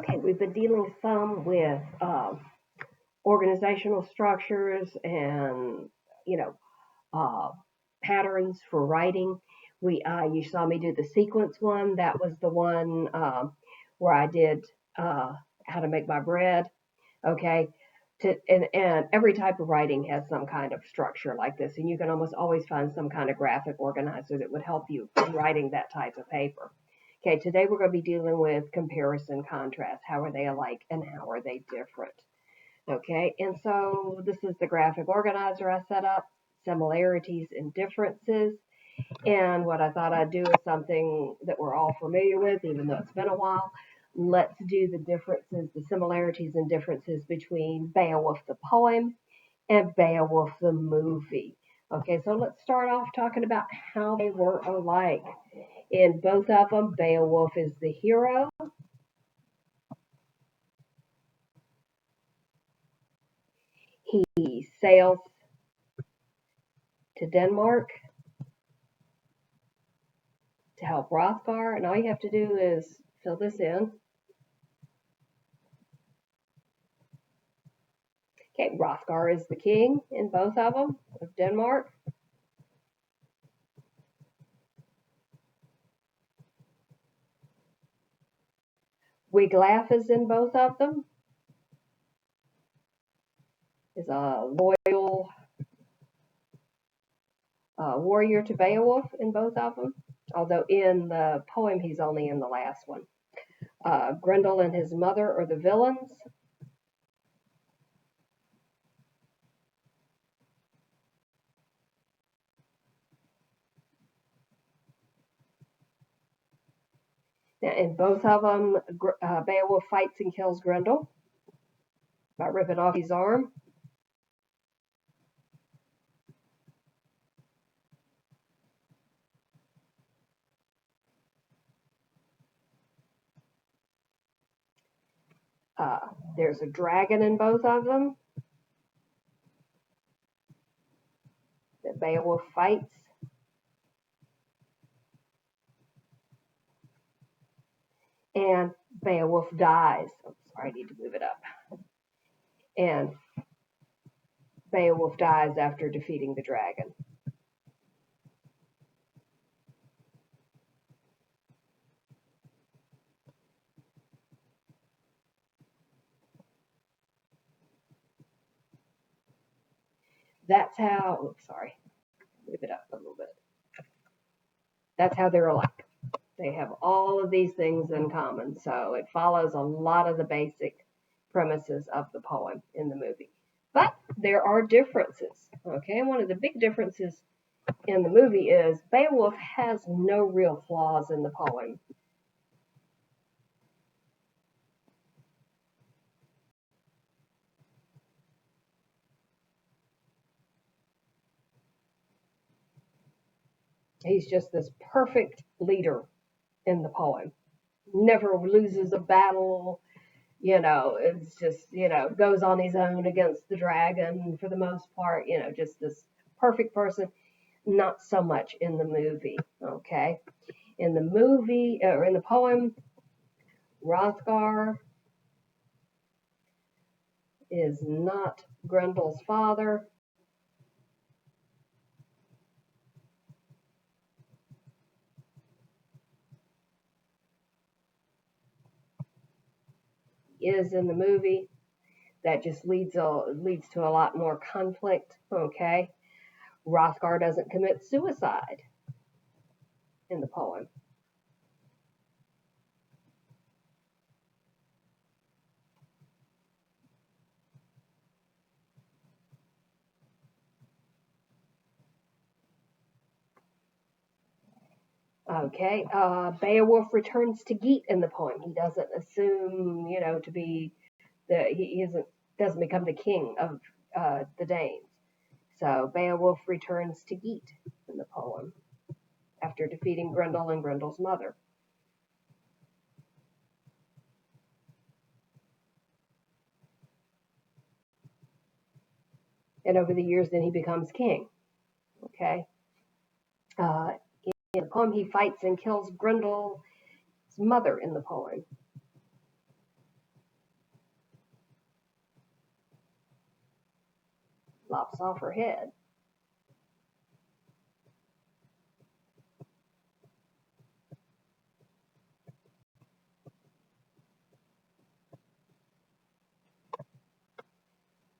Okay, we've been dealing some with organizational structures and you know uh, patterns for writing. You saw me do the sequence one. That was the one where I did how to make my bread. Okay. And every type of writing has some kind of structure like this, and you can almost always find some kind of graphic organizer that would help you in writing that type of paper. Okay, today we're going to be dealing with comparison contrast. How are they alike and how are they different? Okay, and so this is the graphic organizer I set up, similarities and differences. And what I thought I'd do is something that we're all familiar with, even though it's been a while. Let's do the differences, the similarities and differences between Beowulf the poem and Beowulf the movie. Okay, so let's start off talking about how they were alike. In both of them, Beowulf is the hero. He sails to Denmark to help Hrothgar, and all you have to do is fill this in. Okay, Hrothgar is the king in both of them, of Denmark. Wiglaf is in both of them. Is a loyal warrior to Beowulf in both of them. Although in the poem he's only in the last one. Grendel and his mother are the villains. Now, in both of them, Beowulf fights and kills Grendel by ripping off his arm. There's a dragon in both of them that Beowulf fights. And Beowulf dies. Oh, sorry, I need to move it up. And Beowulf dies after defeating the dragon. That's how, oops, sorry, move it up a little bit. That's how they're alike. They have all of these things in common. So it follows a lot of the basic premises of the poem in the movie. But there are differences. Okay, and one of the big differences in the movie is Beowulf has no real flaws in the poem. He's just this perfect leader in the poem. Never loses a battle, it's just, goes on his own against the dragon for the most part, just this perfect person. Not so much in the movie, okay? In the movie, or in the poem, Hrothgar is not Grendel's father. He is in the movie. That just leads to a lot more conflict, okay? Hrothgar doesn't commit suicide in the poem. Okay, Beowulf returns to Geat in the poem. He doesn't assume, to be he doesn't become the king of the Danes. So Beowulf returns to Geat in the poem after defeating Grendel and Grendel's mother. And over the years, then he becomes king. Okay. Uh, in the poem, he fights and kills Grendel's mother in the poem. lops off her head.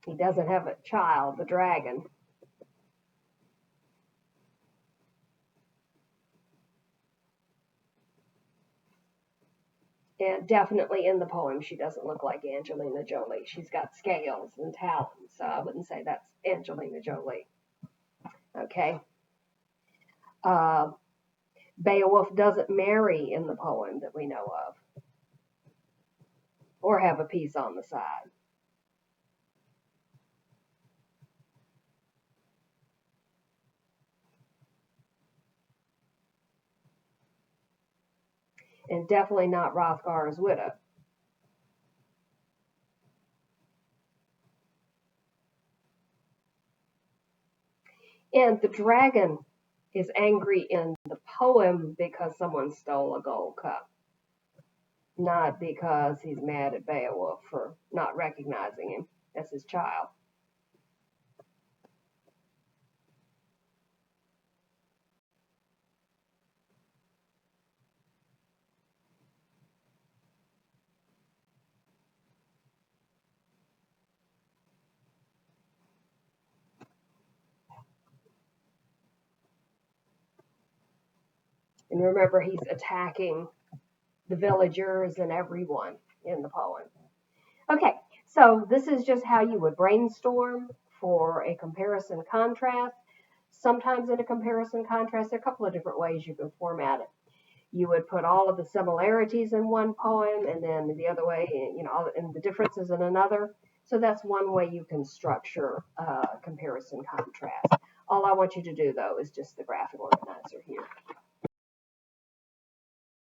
He doesn't have a child, the dragon. And definitely in the poem, she doesn't look like Angelina Jolie. She's got scales and talons, so I wouldn't say that's Angelina Jolie. Okay. Uh, Beowulf doesn't marry in the poem that we know of, or have a piece on the side. And definitely not Hrothgar's widow. And the dragon is angry in the poem because someone stole a gold cup, not because he's mad at Beowulf for not recognizing him as his child. And remember, he's attacking the villagers and everyone in the poem. Okay, so this is just how you would brainstorm for a comparison contrast. Sometimes in a comparison contrast, there are a couple of different ways you can format it. You would put all of the similarities in one poem, and then the other way, and the differences in another. So that's one way you can structure comparison contrast. All I want you to do, though, is just the graphic organizer here.